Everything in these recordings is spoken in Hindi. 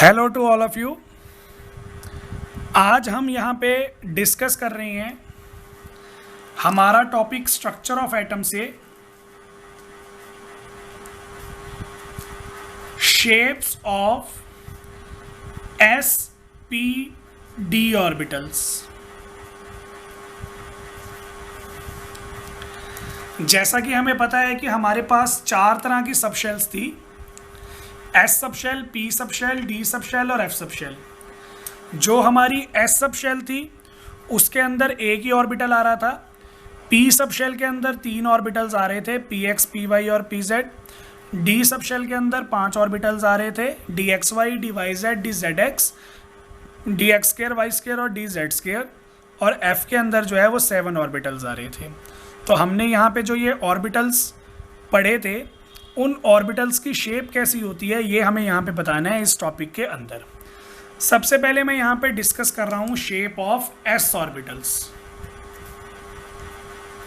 Hello to all of you. आज हम यहाँ पे डिस्कस कर रहे हैं हमारा टॉपिक स्ट्रक्चर ऑफ एटम से shapes of s p d orbitals. जैसा कि हमें पता है कि हमारे पास चार तरह की सबशेल्स थी, S subshell, P subshell, D subshell और एफ सबशेल। जो हमारी एस सबशेल थी उसके अंदर एक ही ऑर्बिटल आ रहा था। पी सबशेल के अंदर तीन ऑर्बिटल्स आ रहे थे, पी एक्स, पी वाई और पी जेड। डी सबशेल के अंदर पांच ऑर्बिटल्स आ रहे थे, d x y, d y z, d z x, d x square, y square और डी जेड स्केयर। और एफ के अंदर जो है वो 7 ऑर्बिटल्स आ रहे थे। तो हमने यहाँ पे जो ये ऑर्बिटल्स पढ़े थे उन ऑर्बिटल्स की शेप कैसी होती है ये हमें यहाँ पे बताना है इस टॉपिक के अंदर। सबसे पहले मैं यहाँ पे डिस्कस कर रहा हूँ shape of S orbitals.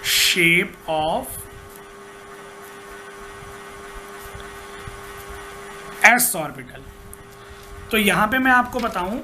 Shape of S orbital. तो यहाँ पे मैं आपको बताऊं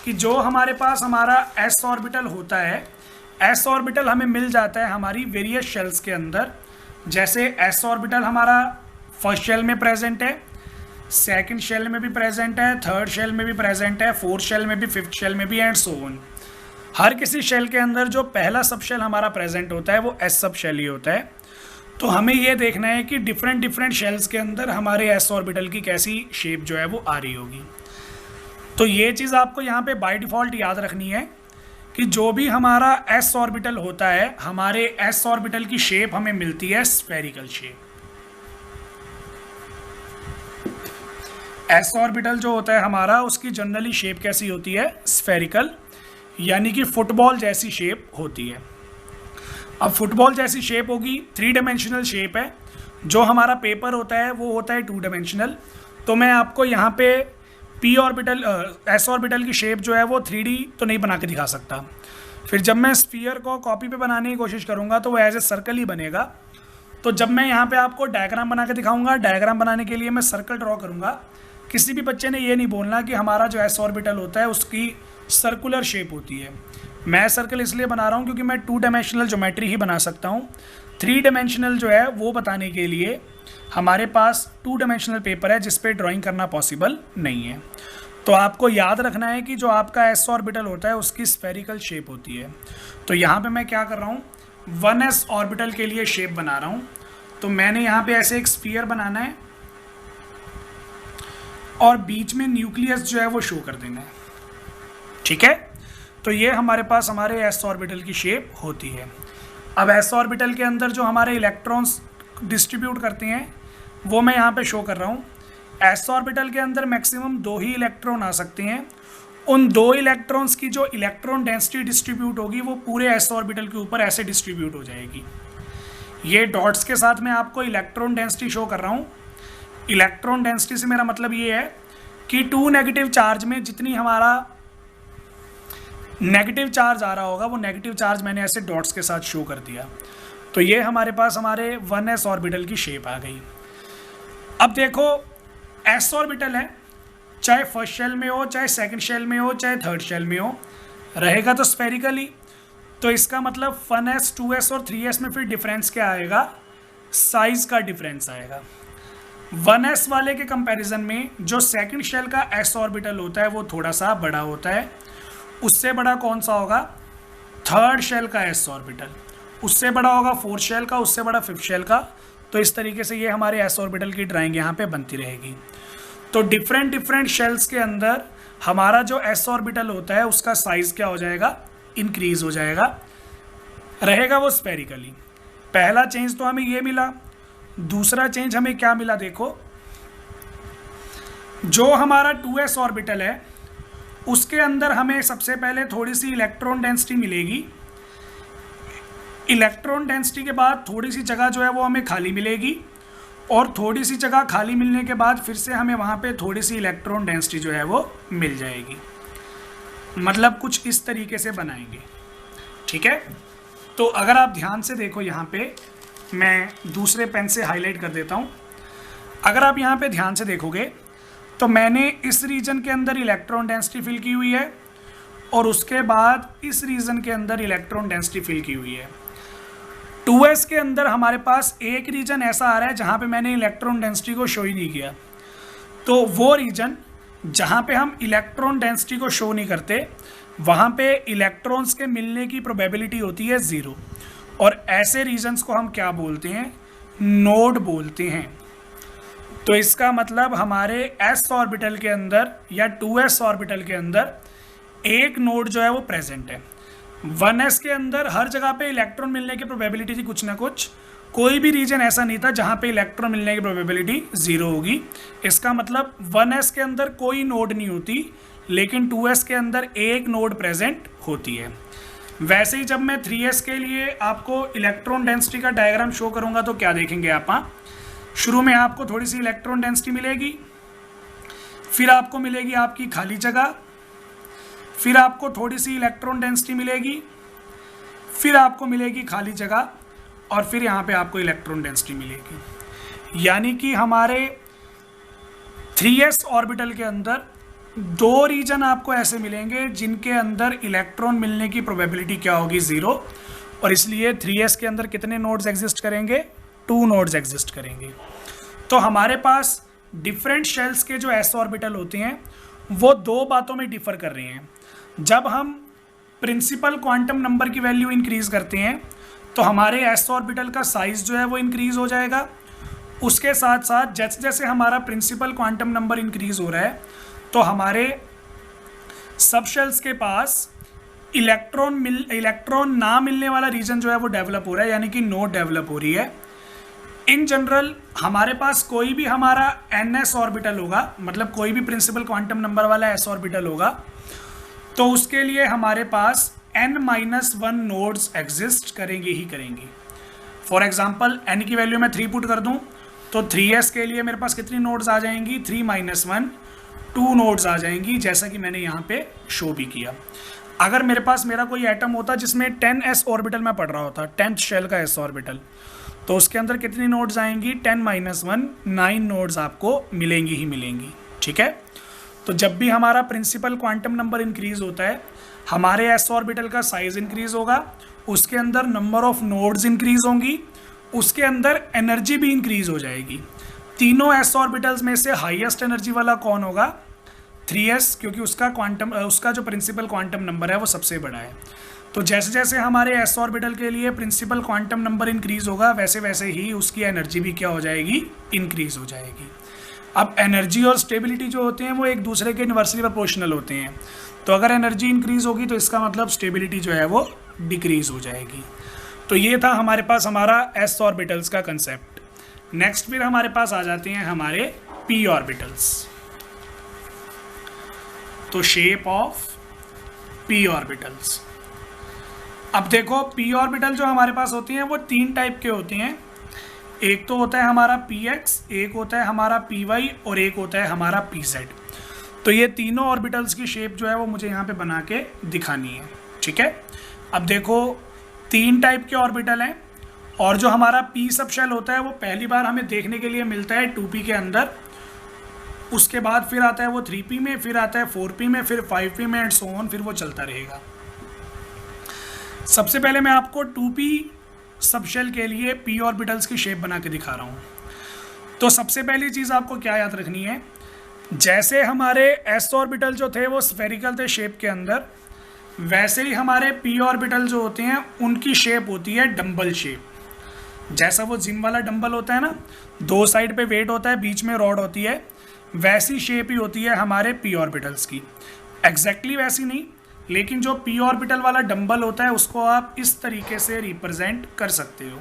कि जो हमारे पास हमारा एस ऑर्बिटल होता है, एस ऑर्बिटल हमें मिल जाता है हमारी वेरियस शेल्स के अंदर। जैसे एस ऑर्बिटल हमारा फर्स्ट शेल में प्रेजेंट है, सेकंड शेल में भी प्रेजेंट है, थर्ड शेल में भी प्रेजेंट है, फोर्थ शेल में भी, फिफ्थ शेल में भी एंड सो ऑन। हर किसी शेल के अंदर जो पहला सब शेल हमारा प्रेजेंट होता है वो एस सब शेल ही होता है। तो हमें ये देखना है कि डिफरेंट शेल्स के अंदर हमारे एस ऑर्बिटल की कैसी शेप जो है वो आ रही होगी। तो ये चीज़ आपको यहाँ पे बाय डिफ़ॉल्ट याद रखनी है कि जो भी हमारा एस ऑर्बिटल होता है, हमारे एस ऑर्बिटल की शेप हमें मिलती है स्फेरिकल शेप। एस ऑर्बिटल जो होता है हमारा उसकी जनरली शेप कैसी होती है? स्फेरिकल, यानी कि फुटबॉल जैसी शेप होती है। अब फुटबॉल जैसी शेप होगी, 3 डायमेंशनल शेप है। जो हमारा पेपर होता है वो होता है 2 डायमेंशनल। तो मैं आपको यहाँ पे पी ऑर्बिटल, एस ऑर्बिटल की शेप जो है वो 3D तो नहीं बना के दिखा सकता। फिर जब मैं स्फीयर को कॉपी पे बनाने की कोशिश करूँगा तो वो एज ए सर्कल ही बनेगा। तो जब मैं यहाँ पे आपको डायग्राम बना के दिखाऊँगा, डायग्राम बनाने के लिए मैं सर्कल ड्रॉ करूँगा। किसी भी बच्चे ने ये नहीं बोलना कि हमारा जो एस ऑर्बिटल होता है उसकी सर्कुलर शेप होती है। मैं सर्कल इसलिए बना रहा हूँ क्योंकि मैं 2 डायमेंशनल ज्योमेट्री ही बना सकता हूँ। 3 डायमेंशनल जो है वो बताने के लिए हमारे पास 2 डायमेंशनल पेपर है जिस पे ड्राइंग करना पॉसिबल नहीं है। तो आपको याद रखना है कि जो आपका एस ऑर्बिटल होता है उसकी स्फेरिकल शेप होती है। तो यहाँ पे मैं क्या कर रहा हूँ, 1s ऑर्बिटल के लिए शेप बना रहा हूँ। तो मैंने यहाँ पे ऐसे एक स्फीयर बनाना है और बीच में न्यूक्लियस जो है वो शो कर देना है। ठीक है, तो ये हमारे पास हमारे एस ऑर्बिटल की शेप होती है। अब एस ऑर्बिटल के अंदर जो हमारे इलेक्ट्रॉन्स डिस्ट्रीब्यूट करते हैं वो मैं यहाँ पे शो कर रहा हूँ। एस ऑर्बिटल के अंदर मैक्सिमम 2 ही इलेक्ट्रॉन आ सकते हैं। उन 2 इलेक्ट्रॉन्स की जो इलेक्ट्रॉन डेंसिटी डिस्ट्रीब्यूट होगी वो पूरे एस ऑर्बिटल के ऊपर ऐसे डिस्ट्रीब्यूट हो जाएगी। ये डॉट्स के साथ मैं आपको इलेक्ट्रॉन डेंसिटी शो कर रहा हूँ। इलेक्ट्रॉन डेंसिटी से मेरा मतलब ये है कि 2 नेगेटिव चार्ज में जितनी हमारा नेगेटिव चार्ज आ रहा होगा वो नेगेटिव चार्ज मैंने ऐसे डॉट्स के साथ शो कर दिया। तो ये हमारे पास हमारे 1s ऑर्बिटल की शेप आ गई। अब देखो, एस ऑर्बिटल है, चाहे फर्स्ट शेल में हो, चाहे सेकंड शेल में हो, चाहे थर्ड शेल में हो, रहेगा तो स्फेरिकल ही। तो इसका मतलब 1s, 2s और 3s में फिर डिफरेंस क्या आएगा? साइज का डिफरेंस आएगा। 1s वाले के कंपैरिजन में जो सेकंड शेल का एस ऑर्बिटल होता है वो थोड़ा सा बड़ा होता है। उससे बड़ा कौन सा होगा? थर्ड शेल का एस ऑर्बिटल। उससे बड़ा होगा फोर्थ शेल का, उससे बड़ा फिफ्थ शेल का। तो इस तरीके से ये हमारे एस ऑर्बिटल की ड्राइंग यहाँ पे बनती रहेगी। तो डिफरेंट शेल्स के अंदर हमारा जो एस ऑर्बिटल होता है उसका साइज क्या हो जाएगा? इंक्रीज हो जाएगा, रहेगा वो स्फेरिकली। पहला चेंज तो हमें ये मिला। दूसरा चेंज हमें क्या मिला? देखो, जो हमारा 2s ऑर्बिटल है उसके अंदर हमें सबसे पहले थोड़ी सी इलेक्ट्रॉन डेंसिटी मिलेगी। इलेक्ट्रॉन डेंसिटी के बाद थोड़ी सी जगह जो है वो हमें खाली मिलेगी, और थोड़ी सी जगह खाली मिलने के बाद फिर से हमें वहाँ पे थोड़ी सी इलेक्ट्रॉन डेंसिटी जो है वो मिल जाएगी। मतलब कुछ इस तरीके से बनाएंगे। ठीक है, तो अगर आप ध्यान से देखो, यहाँ पे मैं दूसरे पेन से हाईलाइट कर देता हूँ। अगर आप यहाँ पे ध्यान से देखोगे तो मैंने इस रीजन के अंदर इलेक्ट्रॉन डेंसिटी फिल की हुई है और उसके बाद इस रीजन के अंदर इलेक्ट्रॉन डेंसिटी फिल की हुई है। 2s के अंदर हमारे पास एक रीजन ऐसा आ रहा है जहाँ पे मैंने इलेक्ट्रॉन डेंसिटी को शो ही नहीं किया, तो वो रीजन जहाँ पे हम इलेक्ट्रॉन डेंसिटी को शो नहीं करते वहाँ पे इलेक्ट्रॉन्स के मिलने की प्रोबेबिलिटी होती है 0, और ऐसे रीजन्स को हम क्या बोलते हैं, नोड बोलते हैं। तो इसका मतलब हमारे s ऑर्बिटल के अंदर या 2s ऑर्बिटल के अंदर एक नोड जो है वो प्रेजेंट है। 1s के अंदर हर जगह पे इलेक्ट्रॉन मिलने की प्रोबेबिलिटी थी कुछ ना कुछ, कोई भी रीजन ऐसा नहीं था जहाँ पे इलेक्ट्रॉन मिलने की प्रोबेबिलिटी 0 होगी। इसका मतलब 1s के अंदर कोई नोड नहीं होती, लेकिन 2s के अंदर एक नोड प्रेजेंट होती है। वैसे ही जब मैं 3s के लिए आपको इलेक्ट्रॉन डेंसिटी का डायग्राम शो करूँगा तो क्या देखेंगे आप, शुरू में आपको थोड़ी सी इलेक्ट्रॉन डेंसिटी मिलेगी, फिर आपको मिलेगी आपकी खाली जगह, फिर आपको थोड़ी सी इलेक्ट्रॉन डेंसिटी मिलेगी, फिर आपको मिलेगी खाली जगह, और फिर यहाँ पे आपको इलेक्ट्रॉन डेंसिटी मिलेगी। यानी कि हमारे 3s ऑर्बिटल के अंदर 2 रीजन आपको ऐसे मिलेंगे जिनके अंदर इलेक्ट्रॉन मिलने की प्रोबेबिलिटी क्या होगी, 0, और इसलिए 3s के अंदर कितने नोड्स एग्जिस्ट करेंगे, 2 नोड्स एग्जिस्ट करेंगे। तो हमारे पास डिफरेंट शेल्स के जो s ऑर्बिटल होते हैं वो 2 बातों में डिफर कर रहे हैं। जब हम प्रिंसिपल क्वांटम नंबर की वैल्यू इंक्रीज करते हैं तो हमारे s ऑर्बिटल का साइज जो है वो इंक्रीज हो जाएगा। उसके साथ साथ जैसे जैसे हमारा प्रिंसिपल क्वांटम नंबर इंक्रीज हो रहा है तो हमारे सब शेल्स के पास इलेक्ट्रॉन ना मिलने वाला रीजन जो है वो डेवलप हो रहा है, यानी कि नोड डेवलप हो रही है। इन जनरल हमारे पास कोई भी हमारा ns ऑर्बिटल होगा, मतलब कोई भी प्रिंसिपल क्वांटम नंबर वाला s ऑर्बिटल होगा, तो उसके लिए हमारे पास n-1 नोड्स एग्जिस्ट करेंगे ही करेंगे। फॉर एग्जांपल n की वैल्यू मैं 3 पुट कर दूं तो 3s के लिए मेरे पास कितनी नोड्स आ जाएंगी, 3-1 2 नोड्स आ जाएंगी, जैसा कि मैंने यहाँ पे शो भी किया। अगर मेरे पास मेरा कोई एटम होता जिसमें 10s ऑर्बिटल में पढ़ रहा होता, 10th शेल का s ऑर्बिटल, तो उसके अंदर कितनी नोड्स आएंगी, 10-1 9 नोड्स आपको मिलेंगी ही मिलेंगी। ठीक है, तो जब भी हमारा प्रिंसिपल क्वांटम नंबर इंक्रीज होता है हमारे s ऑर्बिटल का साइज इंक्रीज होगा, उसके अंदर नंबर ऑफ नोड्स इंक्रीज होंगी, उसके अंदर एनर्जी भी इंक्रीज हो जाएगी। तीनों s ऑर्बिटल्स में से हाईएस्ट एनर्जी वाला कौन होगा, 3s, क्योंकि उसका जो प्रिंसिपल क्वांटम नंबर है वो सबसे बड़ा है। तो जैसे जैसे हमारे s ऑर्बिटल के लिए प्रिंसिपल क्वांटम नंबर इंक्रीज होगा वैसे वैसे ही उसकी एनर्जी भी क्या हो जाएगी, इंक्रीज हो जाएगी। अब एनर्जी और स्टेबिलिटी जो होते हैं वो एक दूसरे के इन्वर्सली प्रोपोर्शनल होते हैं, तो अगर एनर्जी इंक्रीज होगी तो इसका मतलब स्टेबिलिटी जो है वो डिक्रीज हो जाएगी। तो ये था हमारे पास हमारा s ऑर्बिटल्स का कंसेप्ट। नेक्स्ट फिर हमारे पास आ जाते हैं हमारे p ऑर्बिटल्स। तो शेप ऑफ p ऑर्बिटल्स। अब देखो p ऑर्बिटल जो हमारे पास होते हैं वो 3 टाइप के होते हैं। एक तो होता है हमारा px, एक होता है हमारा py और एक होता है हमारा pz। तो ये तीनों ऑर्बिटल्स की शेप जो है वो मुझे यहाँ पे बना के दिखानी है। ठीक है, अब देखो 3 टाइप के ऑर्बिटल हैं और जो हमारा p सब शेल होता है वो पहली बार हमें देखने के लिए मिलता है 2p के अंदर, उसके बाद फिर आता है वो 3p में, फिर आता है 4p में, फिर 5p में एंड सो ऑन, फिर वो चलता रहेगा। सबसे पहले मैं आपको 2p सब शेल के लिए p ऑर्बिटल्स की शेप बना के दिखा रहा हूँ। तो सबसे पहली चीज़ आपको क्या याद रखनी है, जैसे हमारे s ऑर्बिटल जो थे वो स्फेरिकल थे शेप के अंदर, वैसे ही हमारे p ऑर्बिटल जो होते हैं उनकी शेप होती है डंबल शेप। जैसा वो जिम वाला डंबल होता है ना, 2 साइड पे वेट होता है, बीच में रॉड होती है, वैसी शेप ही होती है हमारे p ऑर्बिटल्स की। एग्जैक्टली वैसी नहीं, लेकिन जो p ऑर्बिटल वाला डंबल होता है उसको आप इस तरीके से रिप्रेजेंट कर सकते हो।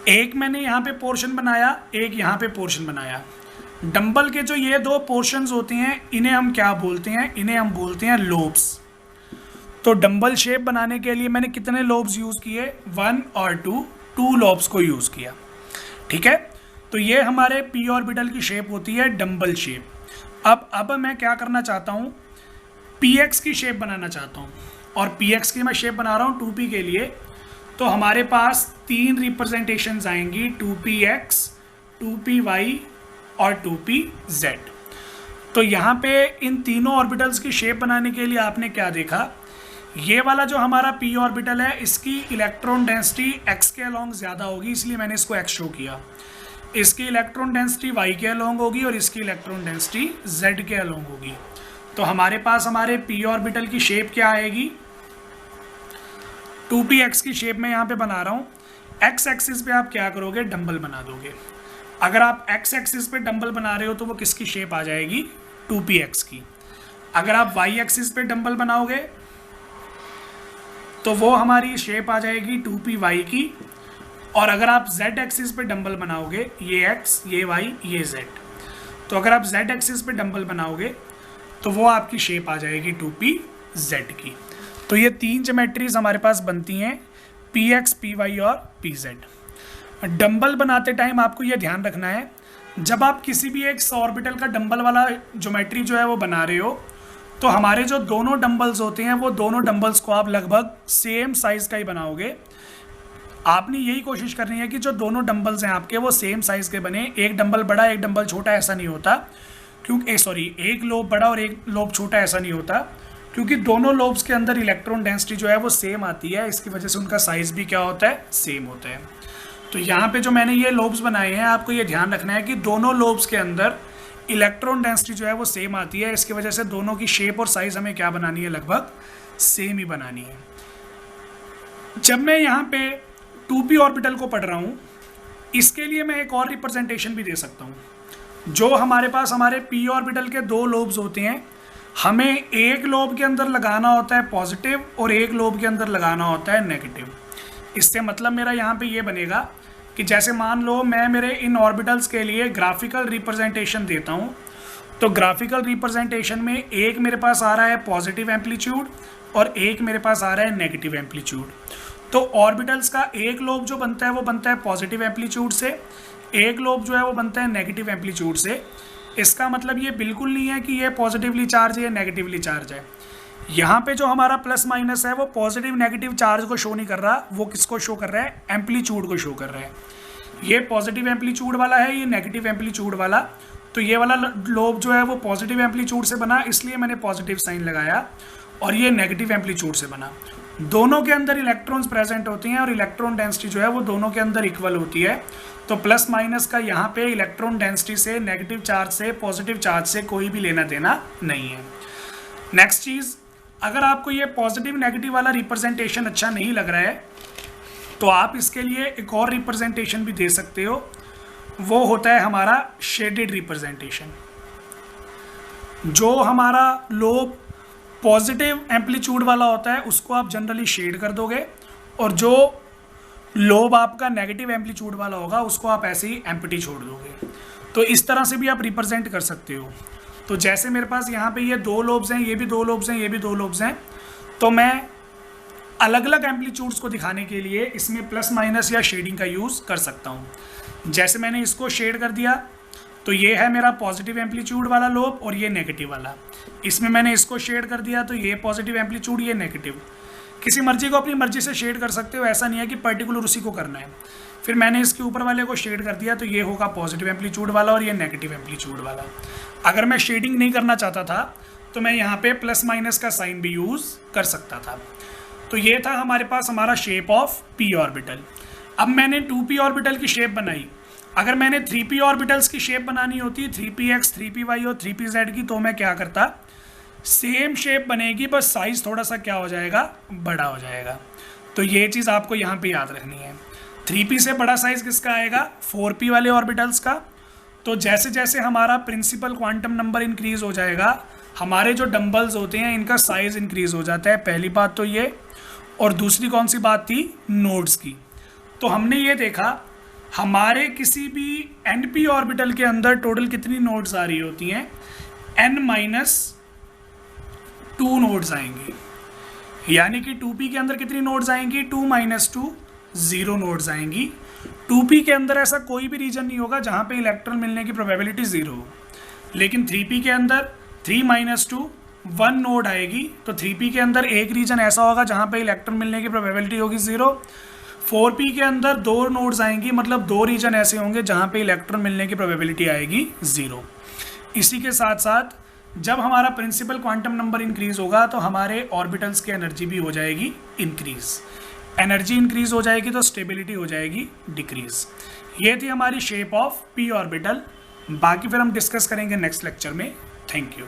एक मैंने यहाँ पे पोर्शन बनाया, एक यहाँ पे पोर्शन बनाया। डंबल के जो ये 2 पोर्शंस होते हैं इन्हें हम क्या बोलते हैं, इन्हें हम बोलते हैं लोब्स। तो डंबल शेप बनाने के लिए मैंने कितने लोब्स यूज़ किए, 1 और 2 लोब्स को यूज़ किया। ठीक है, तो ये हमारे p ऑर्बिटल की शेप होती है डंबल शेप। अब मैं क्या करना चाहता हूँ, px की शेप बनाना चाहता हूँ, और px की मैं शेप बना रहा हूँ 2p के लिए। तो हमारे पास 3 रिप्रेजेंटेशंस आएंगी, 2px, 2py और 2pz। तो यहाँ पे इन तीनों ऑर्बिटल्स की शेप बनाने के लिए आपने क्या देखा, ये वाला जो हमारा p ऑर्बिटल है इसकी इलेक्ट्रॉन डेंसिटी x के अलोंग ज़्यादा होगी, इसलिए मैंने इसको x शो किया। इसकी इलेक्ट्रॉन डेंसिटी y के अलोंग होगी और इसकी इलेक्ट्रॉन डेंसिटी z के अलोंग होगी। तो हमारे पास हमारे p ऑर्बिटल की शेप क्या आएगी, 2px की शेप में यहाँ पे बना रहा हूँ। x एक्सिस पे आप क्या करोगे, डंबल बना दोगे। अगर आप x एक्सिस पे डंबल बना रहे हो तो वो किसकी शेप आ जाएगी, 2px की। अगर आप y एक्सिस पे डंबल बनाओगे तो वो हमारी शेप आ जाएगी 2py की। और अगर आप z एक्सिस पे डंबल बनाओगे, ये x, ये y, ये z, तो अगर आप z एक्सिस पे डंबल बनाओगे तो वो आपकी शेप आ जाएगी 2pz की। तो ये तीन ज्योमेट्रीज हमारे पास बनती हैं, px, py और pz। डंबल बनाते टाइम आपको ये ध्यान रखना है, जब आप किसी भी एक ऑर्बिटल का डंबल वाला ज्योमेट्री जो है वो बना रहे हो तो हमारे जो दोनों डंबल्स होते हैं वो दोनों डंबल्स को आप लगभग सेम साइज़ का ही बनाओगे। आपने यही कोशिश करनी है कि जो दोनों डंबल्स हैं आपके वो सेम साइज़ के बने, एक डंबल बड़ा एक डंबल छोटा ऐसा नहीं होता, क्योंकि एक लोब बड़ा और एक लोब छोटा ऐसा नहीं होता, क्योंकि दोनों लोब्स के अंदर इलेक्ट्रॉन डेंसिटी जो है वो सेम आती है, इसकी वजह से उनका साइज़ भी क्या होता है, सेम होता है। तो यहाँ पे जो मैंने ये लोब्स बनाए हैं आपको ये ध्यान रखना है कि दोनों लोब्स के अंदर इलेक्ट्रॉन डेंसिटी जो है वो सेम आती है, इसकी वजह से दोनों की शेप और साइज़ हमें क्या बनानी है, लगभग सेम ही बनानी है। जब मैं यहाँ पे 2p ऑर्बिटल को पढ़ रहा हूँ, इसके लिए मैं एक और रिप्रेजेंटेशन भी दे सकता हूँ। जो हमारे पास हमारे p ऑर्बिटल के दो लोब्स होते हैं, हमें एक लोब के अंदर लगाना होता है पॉजिटिव और एक लोब के अंदर लगाना होता है नेगेटिव। इससे मतलब मेरा यहाँ पे ये बनेगा कि जैसे मान लो मैं मेरे इन ऑर्बिटल्स के लिए ग्राफिकल रिप्रेजेंटेशन देता हूँ, तो ग्राफिकल रिप्रेजेंटेशन में एक मेरे पास आ रहा है पॉजिटिव एम्पलीट्यूड और एक मेरे पास आ रहा है नेगेटिव एम्पलीट्यूड। तो ऑर्बिटल्स का एक लोब जो बनता है वो बनता है पॉजिटिव एम्पलीट्यूड से, एक लोब जो है वो बनता है नेगेटिव एम्पलीट्यूड से। इसका मतलब ये बिल्कुल नहीं है कि ये पॉजिटिवली चार्ज है या नेगेटिवली चार्ज है। यहाँ पे जो हमारा प्लस माइनस है वो पॉजिटिव नेगेटिव चार्ज को शो नहीं कर रहा, वो किसको शो कर रहा है, एम्पलीट्यूड को शो कर रहा है। ये पॉजिटिव एम्पलीट्यूड वाला है, ये नेगेटिव एम्पलीट्यूड वाला। तो ये वाला लोब जो है वो पॉजिटिव एम्पलीट्यूड से बना, इसलिए मैंने पॉजिटिव साइन लगाया, और ये नेगेटिव एम्पलीट्यूड से बना। दोनों के अंदर इलेक्ट्रॉन्स प्रेजेंट होते हैं और इलेक्ट्रॉन डेंसिटी जो है वो दोनों के अंदर इक्वल होती है। तो प्लस माइनस का यहाँ पे इलेक्ट्रॉन डेंसिटी से, नेगेटिव चार्ज से, पॉजिटिव चार्ज से कोई भी लेना देना नहीं है। नेक्स्ट चीज़, अगर आपको ये पॉजिटिव नेगेटिव वाला रिप्रेजेंटेशन अच्छा नहीं लग रहा है तो आप इसके लिए एक और रिप्रेजेंटेशन भी दे सकते हो, वो होता है हमारा शेडेड रिप्रेजेंटेशन। जो हमारा लोब पॉजिटिव एम्पलीट्यूड वाला होता है उसको आप जनरली शेड कर दोगे, और जो लोब आपका नेगेटिव एम्पलीट्यूड वाला होगा उसको आप ऐसे ही एम्प्टी छोड़ दोगे। तो इस तरह से भी आप रिप्रेजेंट कर सकते हो। तो जैसे मेरे पास यहाँ पे ये दो लोब्स हैं, ये भी दो लोब्स हैं, ये भी दो लोब्स हैं, तो मैं अलग अलग एम्पलीट्यूड्स को दिखाने के लिए इसमें प्लस माइनस या शेडिंग का यूज़ कर सकता हूँ। जैसे मैंने इसको शेड कर दिया तो ये है मेरा पॉजिटिव एम्पलीट्यूड वाला लोब और ये नेगेटिव वाला। इसमें मैंने इसको शेड कर दिया तो ये पॉजिटिव एम्पलीट्यूड, ये नेगेटिव। किसी मर्जी को अपनी मर्जी से शेड कर सकते हो, ऐसा नहीं है कि पर्टिकुलर उसी को करना है। फिर मैंने इसके ऊपर वाले को शेड कर दिया तो ये होगा पॉजिटिव एम्पलीट्यूड वाला और ये नेगेटिव एम्पलीट्यूड वाला। अगर मैं शेडिंग नहीं करना चाहता था तो मैं यहाँ पे प्लस माइनस का साइन भी यूज़ कर सकता था। तो ये था हमारे पास हमारा शेप ऑफ p ऑर्बिटल। अब मैंने 2p ऑर्बिटल की शेप बनाई। अगर मैंने 3p ऑर्बिटल्स की शेप बनानी होती, 3px, 3py और 3pz की, तो मैं क्या करता, सेम शेप बनेगी, बस साइज़ थोड़ा सा क्या हो जाएगा, बड़ा हो जाएगा। तो ये चीज़ आपको यहाँ पे याद रखनी है। 3p से बड़ा साइज़ किसका आएगा, 4p वाले ऑर्बिटल्स का। तो जैसे जैसे हमारा प्रिंसिपल क्वांटम नंबर इंक्रीज़ हो जाएगा, हमारे जो डंबल्स होते हैं इनका साइज़ इंक्रीज़ हो जाता है। पहली बात तो ये, और दूसरी कौन सी बात थी, नोड्स की। तो हमने ये देखा हमारे किसी भी np ऑर्बिटल के अंदर टोटल कितनी नोड्स आ रही होती हैं, n-2 नोड्स आएंगी। यानी कि 2p के अंदर कितनी नोड्स आएंगी, 2 - 2 0 नोड्स आएंगी। 2p के अंदर ऐसा कोई भी रीजन नहीं होगा जहाँ पे इलेक्ट्रॉन मिलने की प्रोबेबिलिटी 0 हो। लेकिन 3p के अंदर 3 - 2 1 नोड आएगी। तो 3p के अंदर एक रीजन ऐसा होगा जहाँ पे इलेक्ट्रॉन मिलने की प्रोबेबिलिटी होगी 0। 4p के अंदर 2 नोड्स आएंगी, मतलब 2 रीजन ऐसे होंगे जहाँ पे इलेक्ट्रॉन मिलने की प्रोबेबिलिटी आएगी 0। इसी के साथ साथ जब हमारा प्रिंसिपल क्वांटम नंबर इंक्रीज होगा तो हमारे ऑर्बिटल्स की एनर्जी भी हो जाएगी इंक्रीज। एनर्जी इंक्रीज हो जाएगी तो स्टेबिलिटी हो जाएगी डिक्रीज। ये थी हमारी शेप ऑफ p ऑर्बिटल। बाकी फिर हम डिस्कस करेंगे नेक्स्ट लेक्चर में। Thank you.